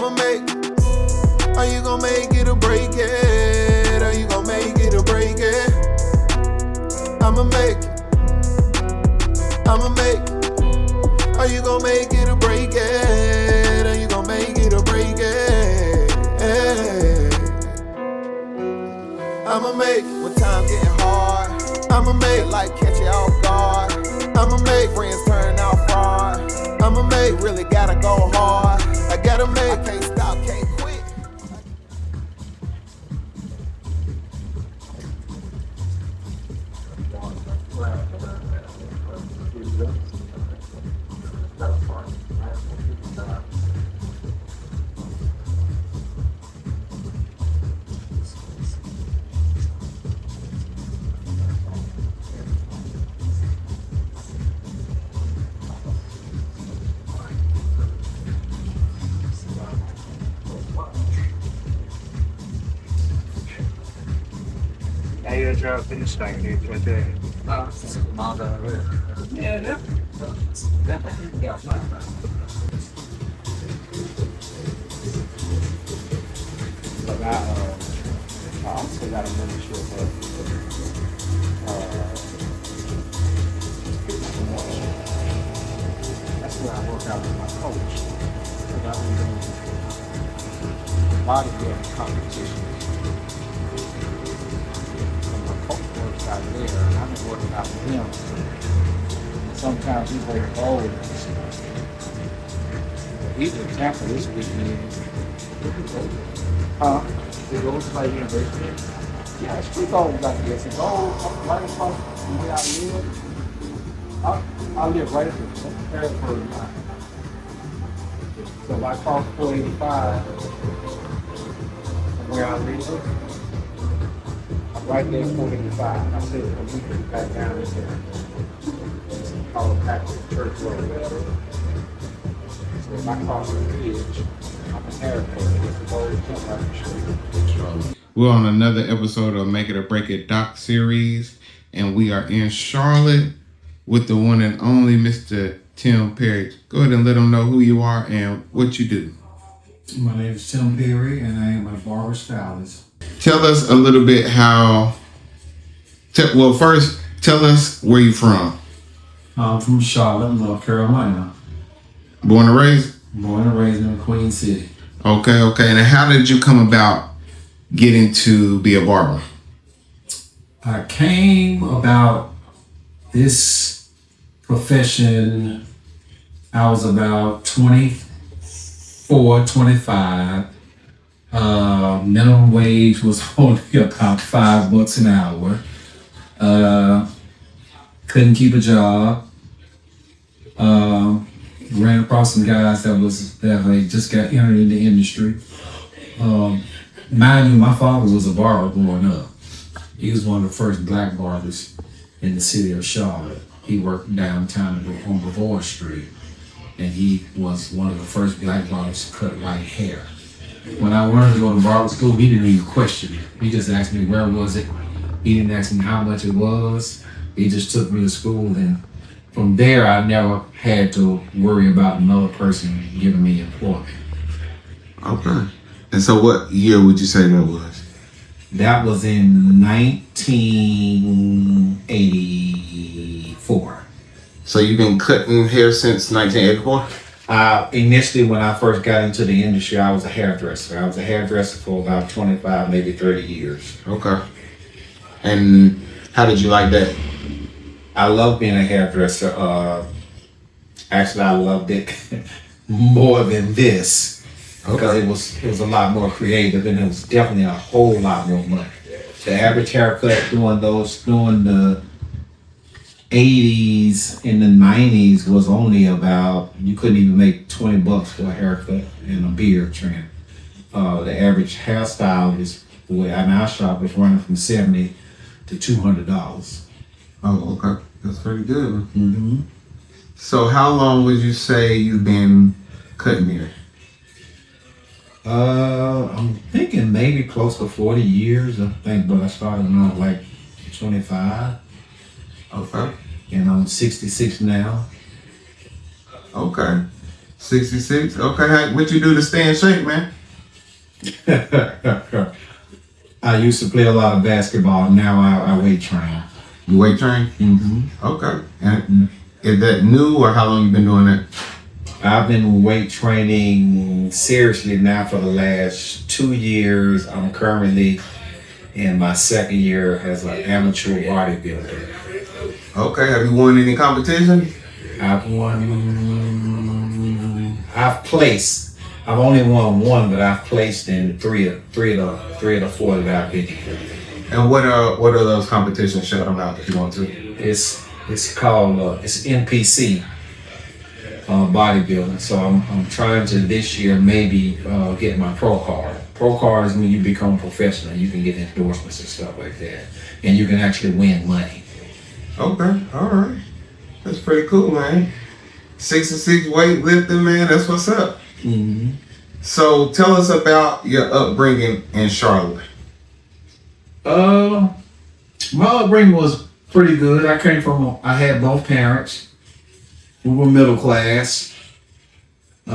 I'ma make. Are you gon' make it or break it? Are you gon' make it or break it? I'ma make. I'ma make. Are you gon' make it or break it? Are you gon' make it or break it? I'ma make. When times getting hard, I'ma make. Like catch you off guard. I'ma make. Friends turn out fraud. I'ma make. Really gotta go hard. I gotta make. I can't stop, can't quit. Airdrop finish line dude right there. Yeah. But I also got a membership that's where I work out with my coach. Because I've been doing bodybuilding competitions. Works out there, and I'm working out with him. And sometimes he very bold. He's in Tampa this weekend. He goes to play university. Yeah, it's pretty old like this. It's old right across from where I live. I live right at the Harrisburg line. So if I cross 485 from where I live, right there, 485. I said, we can back down this here. It's called Patrick Church Road. So if I cross the bridge, I'm in Harrisburg. It's the road jump right the street. We're on another episode of Make It or Break It doc series, and we are in Charlotte with the one and only Mr. Tim Perry. Go ahead and let them know who you are and what you do. My name is Tim Perry, and I am a barber stylist. Tell us a little bit well, first, tell us where you're from. I'm from Charlotte, North Carolina. Born and raised? Born and raised in Queen City. Okay. And how did you come about getting to be a barber? I came about this profession, I was about 24, 25. Minimum wage was only about $5 an hour. Couldn't keep a job. Ran across some guys that just got entered in the industry. Mind you, my father was a barber growing up. He was one of the first black barbers in the city of Charlotte. He worked downtown on Beauvoir Street, and he was one of the first black barbers to cut white hair. When I wanted to go to barber school, he didn't even question it. He just asked me where was it. He didn't ask me how much it was. He just took me to school, and from there, I never had to worry about another person giving me employment. Okay. And so what year would you say that was? That was in 1984. So you've been cutting hair since 1984? Initially, when I first got into the industry, I was a hairdresser. I was a hairdresser for about 25, maybe 30 years. Okay. And how did you like that? I love being a hairdresser. Actually, I loved it more than this. Because it was a lot more creative, and it was definitely a whole lot more money. The average haircut during the 80s and the 90s was only about, you couldn't even make $20 for a haircut and a beard trim. The average hairstyle is, the way in our shop, is running from $70 to $200. Oh, okay. That's pretty good. Mm-hmm. So how long would you say you've been cutting hair? I'm thinking maybe close to 40 years, I think, but I started when I was like 25. Okay. And I'm 66 now. Okay. 66. Okay, what you do to stay in shape, man? I used to play a lot of basketball. Now I weight train. You weight train? Mm-hmm. Okay. And is that new or how long you been doing that? I've been weight training seriously now for the last 2 years. I'm currently in my second year as an amateur bodybuilder. Okay. Have you won any competition? I've placed. I've only won one, but I've placed in three of the four that I've been in. And what are those competitions? Shout them out if you want to. It's called it's NPC bodybuilding. So I'm trying to this year maybe get my pro card. Pro card is when you become professional. You can get endorsements and stuff like that, and you can actually win money. Okay. All right. That's pretty cool, man. 66 weightlifting, man. That's what's up. Mm-hmm. So tell us about your upbringing in Charlotte. My upbringing was pretty good. I had both parents who were middle class. We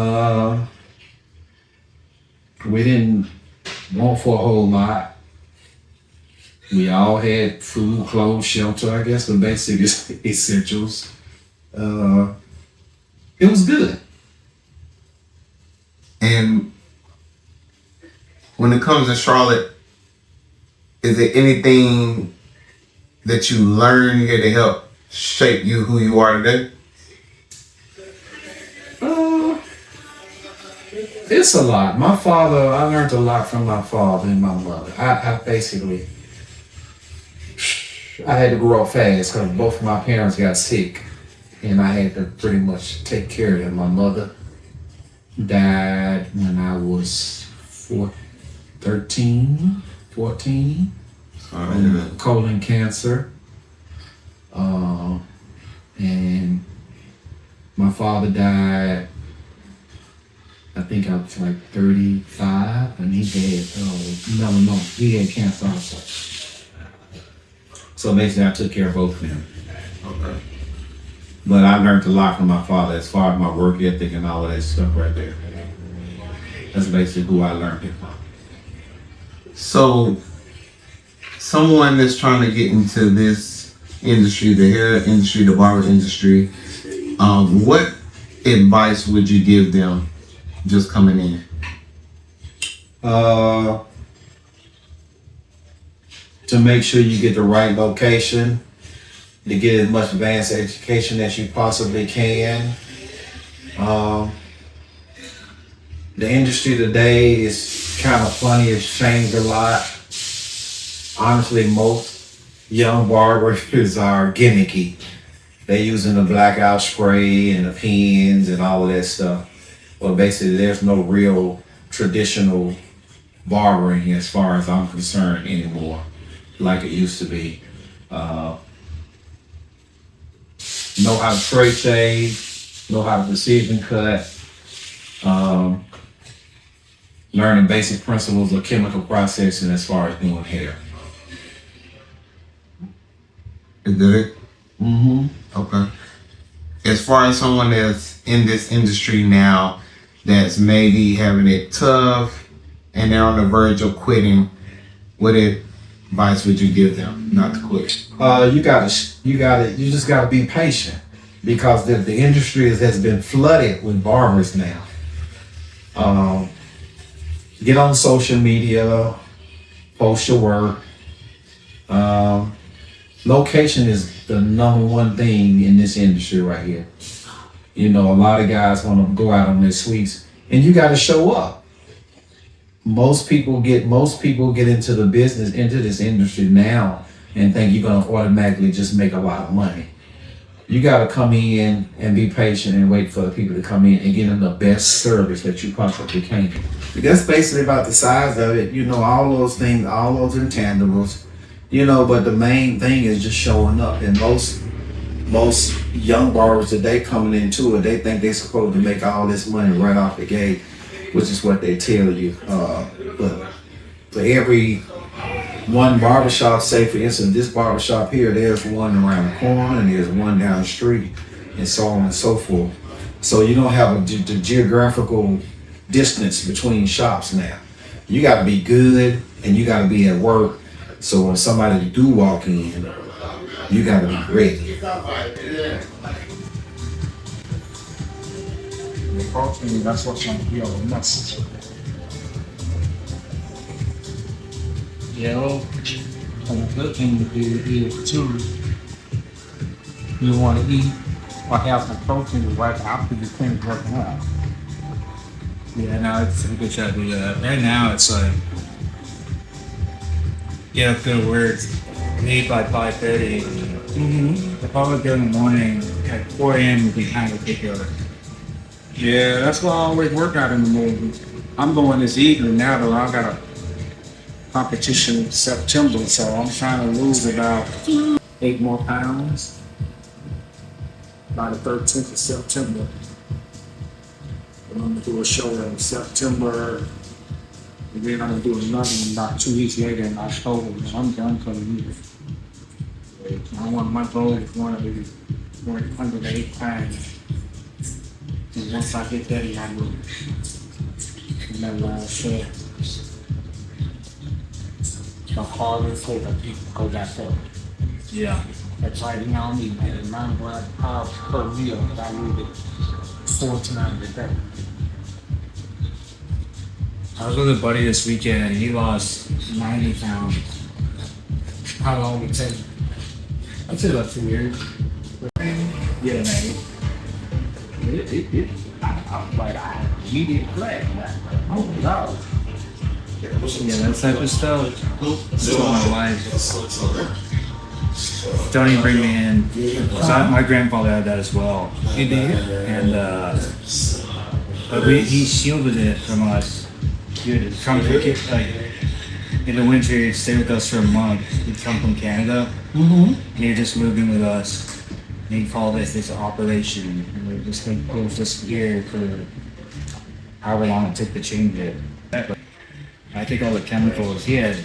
didn't want for a whole lot. We all had food, clothes, shelter, I guess the basic essentials. It was good. And when it comes to Charlotte, is there anything that you learned here to help shape you who you are today? It's a lot. I learned a lot from my father and my mother. I had to grow up fast because both of my parents got sick, and I had to pretty much take care of them. My mother died when I was 14, colon cancer. And my father died, I think I was like 35, and he had melanoma. He had cancer also. So basically I took care of both of them. Okay. But I learned a lot from my father as far as my work ethic and all of that stuff right there. That's basically who I learned it from. So someone that's trying to get into this industry, the hair industry, the barber industry, what advice would you give them just coming in? To make sure you get the right location, to get as much advanced education as you possibly can. The industry today is kind of funny. It's changed a lot. Honestly, most young barbers are gimmicky. They're using the blackout spray and the pins and all of that stuff. But basically, there's no real traditional barbering as far as I'm concerned anymore, like it used to be. Know how to straight shave, know how to precision cut, learning basic principles of chemical processing as far as doing hair. Is that it? Mm-hmm. Okay. As far as someone that's in this industry now, that's maybe having it tough and they're on the verge of quitting, what advice would you give them not to quit? You just gotta be patient because the industry has been flooded with barbers now. Get on social media, post your work. Location is the number one thing in this industry right here. You know, a lot of guys want to go out on their suites, and you got to show up. Most people get into this industry now and think you're going to automatically just make a lot of money. You got to come in and be patient and wait for the people to come in and get them the best service that you possibly can. That's basically about the size of it. You know, all those things, all those intangibles. You know, but the main thing is just showing up. And most young barbers today coming into it, they think they're supposed to make all this money right off the gate, which is what they tell you. But for every one barbershop, say for instance, this barbershop here, there's one around the corner and there's one down the street and so on and so forth. So you don't have the geographical distance between shops now. You got to be good and you got to be at work. So when somebody do walk in, you got to be ready. The protein, that's what's going to be on the nuts. Yeah, well, and the good thing to do is too, you want to eat or have some protein right after you finish working out. Yeah, now it's a good shot to do that. Right now, it's like get up to work, leave by 5:30. If I would go in the morning at 4 a.m. would be kind of ridiculous. Yeah, that's why I always work out in the morning. I'm going this evening now though. I got a competition in September, so I'm trying to lose about 8 more pounds by the 13th of September. I'm gonna do a show in September, and then I'm gonna do another one about 2 weeks later in October. I'm done for the year. My goal is one of the 108 pounds. And once I get that, I move. And that last show. The harder for the people go back up. Yeah. That's right now, I need an amount of pounds per meal. I need it 4 times a day. I was with a buddy this weekend and he lost 90 pounds. How long would it take? I'd say about 2 years. Yeah, man. I'm like, I have an immediate flag. Oh, no. Yeah, that type of stuff. That's what my life. Don't even bring me in. So my grandfather had that as well. He did? And but he shielded it from us. He would come from like in the winter. He'd stay with us for a month. He'd come from Canada. And he just moved in with us. And he called it his operation. And it was just here for however long it took to change it. I think all the chemicals, he had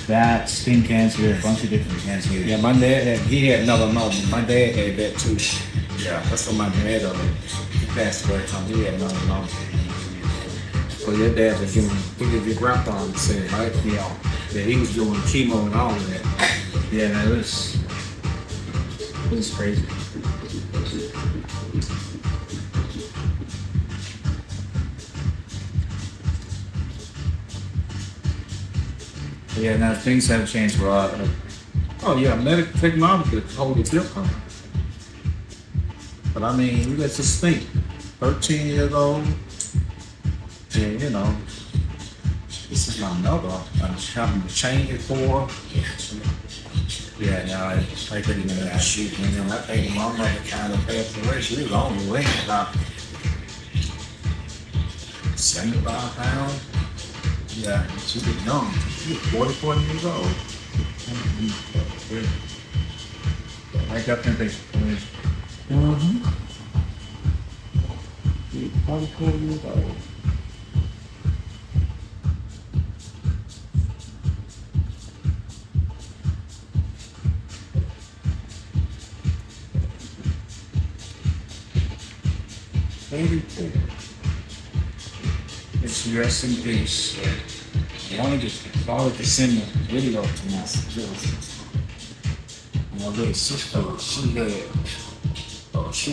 that, skin cancer, a bunch of different cancers. Yeah, my dad he had melanoma. My dad had that too. Yeah, that's what my dad he passed away from. He had melanoma. So your dad was giving, your grandpa was saying, right? Yeah. Yeah, he was doing chemo and all of that. Yeah, it was crazy. Yeah, now things have changed a lot. Oh yeah, medical technology is totally different. But I mean, you let's just think, 13 years old, and you know, this is my mother. I'm having to change it for. Yeah, no, I couldn't even that. Shoot, man, I think my mother kind of passed away. She was only weighing about 75 pounds. Yeah, she was young. She was 40 years old. I definitely think. She was 44 years old. It's rest in peace. I wanted to send a video to my sister. My little sister, she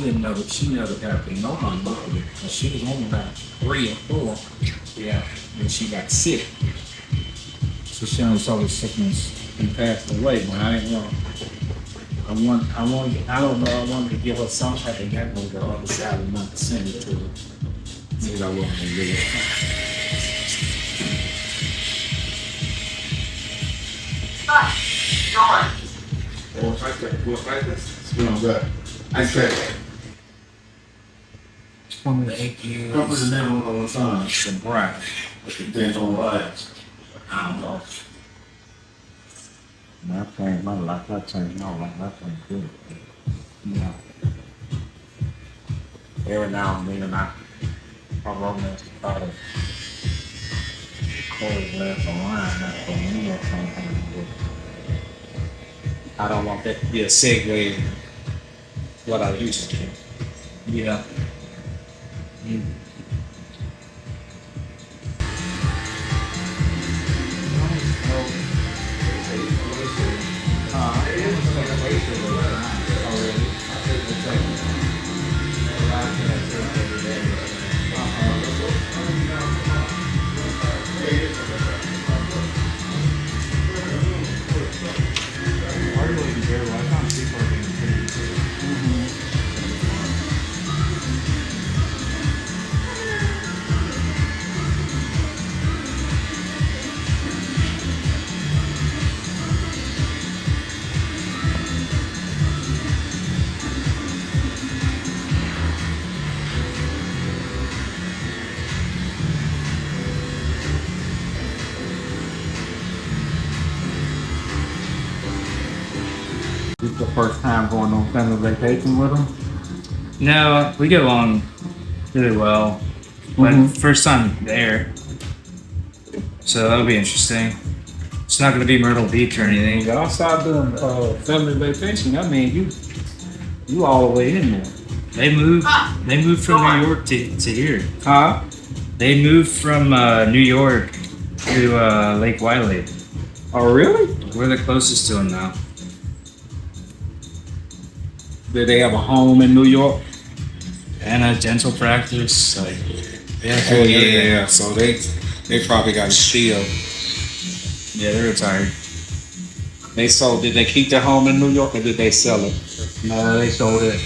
never got to know my mother. She was only about 3 or 4. Yeah, and she got sick. So she only saw the sickness and passed away. But I didn't know. I don't know. I wanted to give her some type of memory the other side of not to send it to her. Maybe I wasn't gonna do it. I said, 28 years. What was the name of the song? Sobriety. Depends on what. I don't know. My thing, my life, I changed my life. I think good. Yeah. Every now and then, I romance the thought of cold glass of wine. That's for me or something. I don't want that to be a segue to what I used to do. Yeah. This is the first time going on family vacation with them. No, we get along really well. But first time there. So that'll be interesting. It's not gonna be Myrtle Beach or anything. Y'all start doing family vacation. I mean, you all the way in there. They moved from New York to here. Huh? They moved from New York to Lake Wiley. Oh, really? We're the closest to them now. Did they have a home in New York? And a dental practice. Like, Oh yeah. So they probably got a steal. yeah, they're retired. They sold. Did they keep their home in New York or did they sell it? No, they sold it.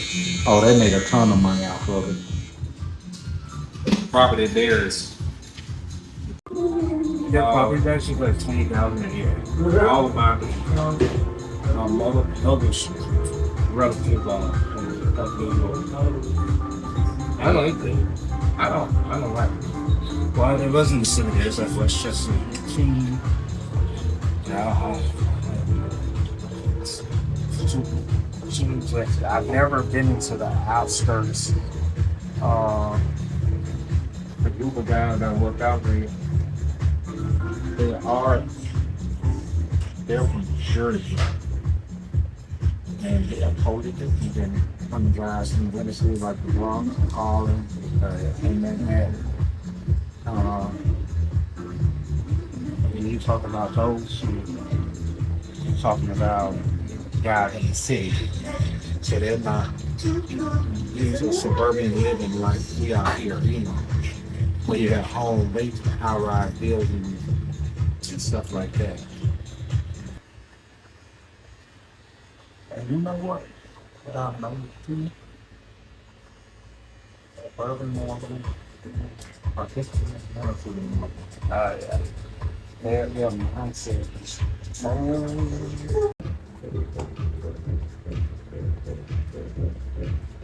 Oh, they made a ton of money off of it. The property there is Their property price is like $20,000 a year. all about mother's relative of New York. I like it. I don't like it. Well, it wasn't the city. It was like Westchester. I've never been into the outskirts. The group of guys that work out there, they're from Jersey. And they are totally different than from the guys from Tennessee, like the Bronx, Harlem, and Manhattan. When you talk about those, you're talking about guys in the city. So they're not using suburban living like we are here, you know. Where you have home base, high-rise buildings, and stuff like that. And you know what? I know too. Urban Northern, yeah. Their mindset is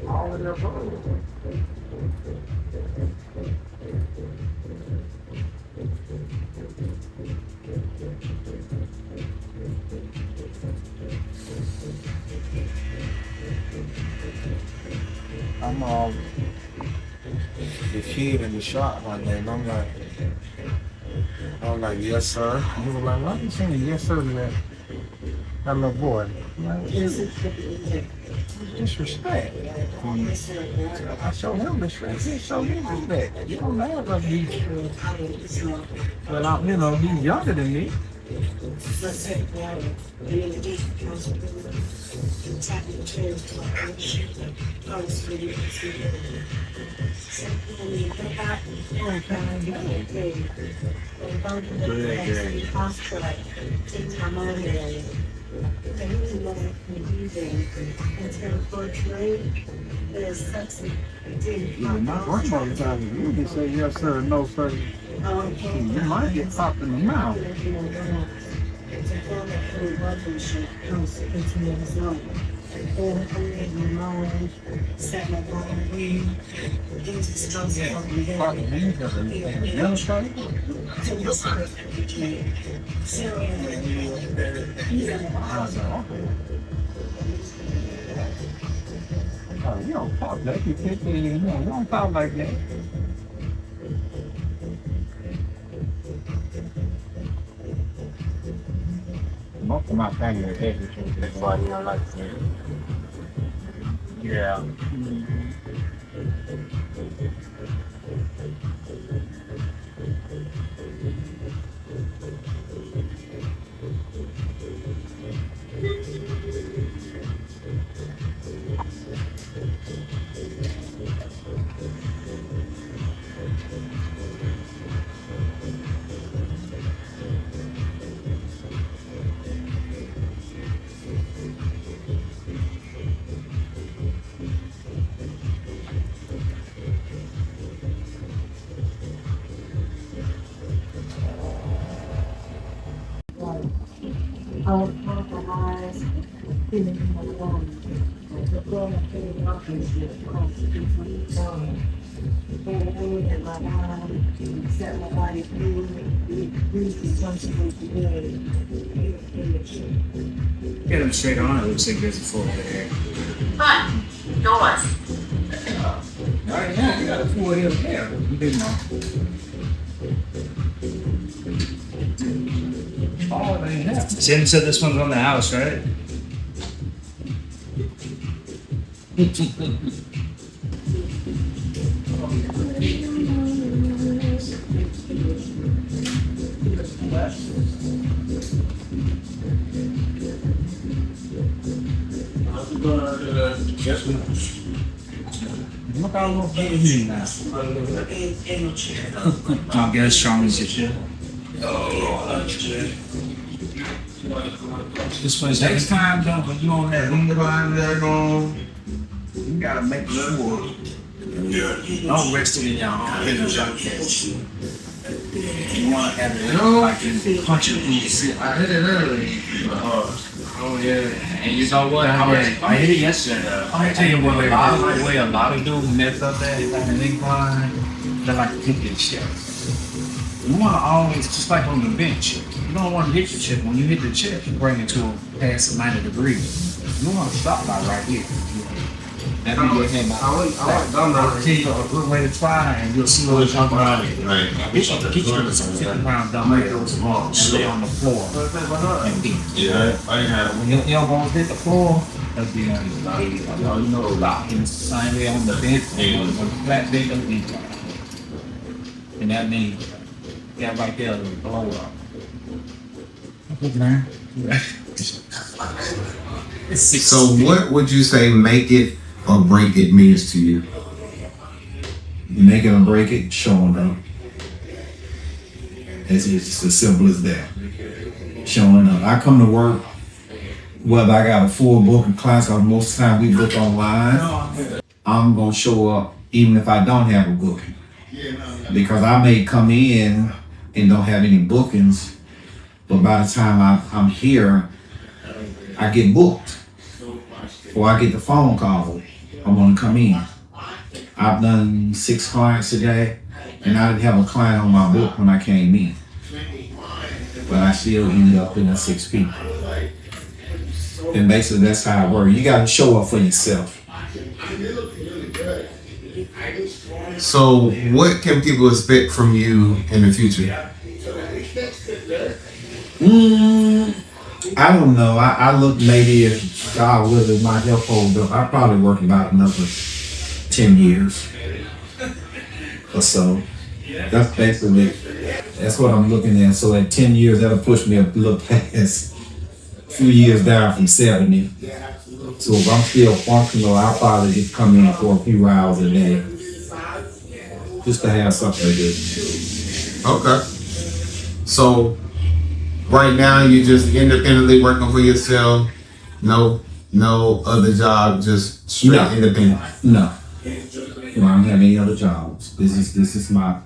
all of their roads. I'm the kid in the shop one day, and I'm like, yes sir. He was like, why are you saying yes sir to that little boy? I'm like, disrespect. I show him respect. He show me respect. You don't know about me. But I'm, he's younger than me. My grandmother told me, you can say yes sir, no sir. You might get popped in the mouth. Oh, you don't talk like you 15 anymore. You don't talk like that. Most of my family is educated, that's why you don't like to. Yeah. was compromised, feeling alone. The girl that came up and said, "Oh, it's and my mom set my body free, responsible to Get him straight on. It looks like there's a full head of hair. Right now, you got a full head of hair. You didn't know. Oh, it ain't that. Tim said this one's on the house, right? Look how long it's been now. I'll get as strong as you should. This one's Next time, though, when you on that incline there, you gotta make sure don't rest it in your own business like that. You wanna have it like you punch it in your sit. I hit it early. Oh yeah. And you know what? I hit it yesterday. I'm tell you what, a lot of dudes mess up that incline. They like to hit their chest. You wanna always, just like on the bench, you don't wanna hit your chest. When you hit the chest, you bring it to past 90 degrees. You wanna stop like right here. That be your head. I'll tell you a good way to try, and you'll see what I'm talking about. Right. Get you some 50-pound dumbbells and lay on the floor and beat. Yeah. I have. When your elbows hit the floor, that'll be on your body. You know, rocking the same way on the bench, on the flat bench of the incline. And that means that right there will blow up. So what would you say make it or break it means to you? Make it or break it, showing up. It's just as simple as that. Showing up. I come to work, whether I got a full booking class or most of the time we book online, I'm gonna show up even if I don't have a booking. Because I may come in and don't have any bookings, but by the time I'm here, I get booked. Or I get the phone call, I wanna come in. I've done 6 clients today, and I didn't have a client on my book when I came in. But I still ended up in the 6 people. And basically that's how it works. You gotta show up for yourself. So what can people expect from you in the future? I don't know. I look, maybe if God willing, my health holds up, I'll probably work about another 10 years or so. That's basically, that's what I'm looking at. So at 10 years, that'll push me a little past a few years down from 70. So if I'm still functional, I'll probably just come in for a few hours a day. Just to have something to do. Okay. So right now you're just independently working for yourself. No other job, just straight No. independent. No. I don't have any other jobs. This is my,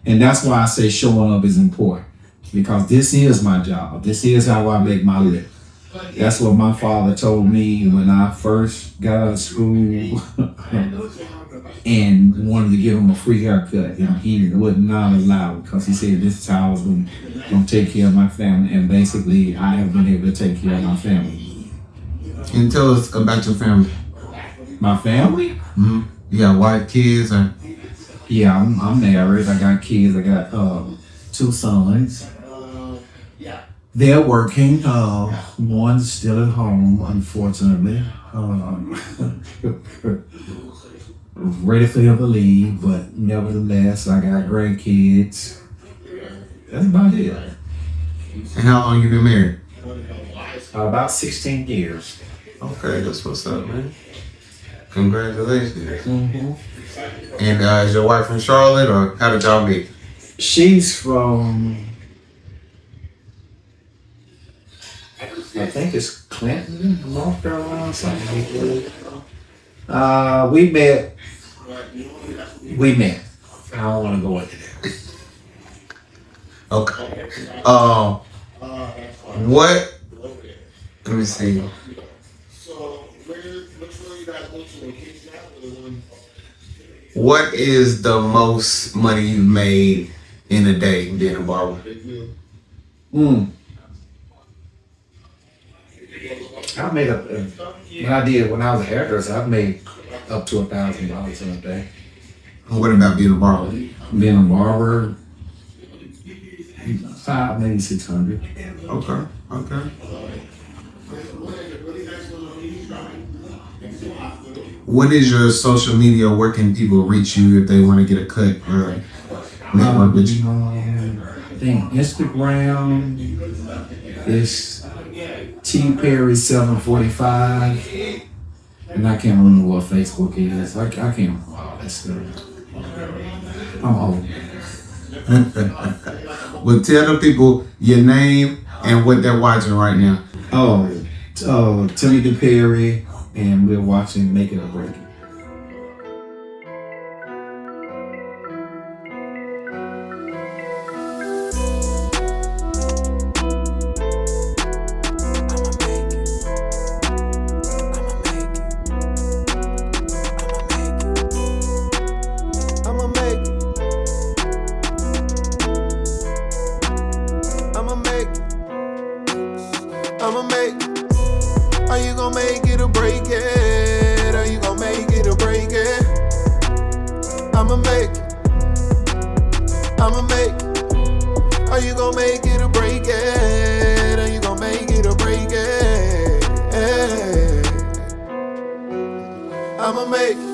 and that's why I say showing up is important. Because this is my job. This is how I make my living. That's what my father told me when I first got out of school and wanted to give him a free haircut. And he would not allow it because he said this is how I was going to take care of my family. And basically, I have been able to take care of my family. And tell us about your family. My family? Mm-hmm. You got wife, kids, or? Yeah, I'm married. I got kids. I got 2 sons. They're working. One's still at home, unfortunately. Ready for him to leave, but nevertheless, I got grandkids. That's about it. And how long you been married? About 16 years. Okay, that's what's up, man. Congratulations. Mm-hmm. And is your wife from Charlotte, or how did y'all meet? She's from, I think it's Clinton, North Carolina, something like that. We met. I don't want to go into that. Okay. What Let me see. What is the most money you've made in a day being a barber? I made up when I was a hairdresser. I've made up to $1,000 in a day. What about being a barber? Being a barber, 5, maybe 600. Okay, okay. What is your social media? Where can people reach you if they want to get a cut or network with you? I think Instagram is T Perry 745, and I can't remember what Facebook is. I can't remember all that stuff. I'm old. Well, tell the people your name and what they're watching right now. Timothy Perry, and we're watching Make It or Break It. I'ma make it. I'ma make it. I'ma make it. Are you gonna make it or break it? Are you gonna make it or break it? I'ma make it. I'ma make it. Are you gonna make it or break it? Are you gonna make it or break it? I'ma make it.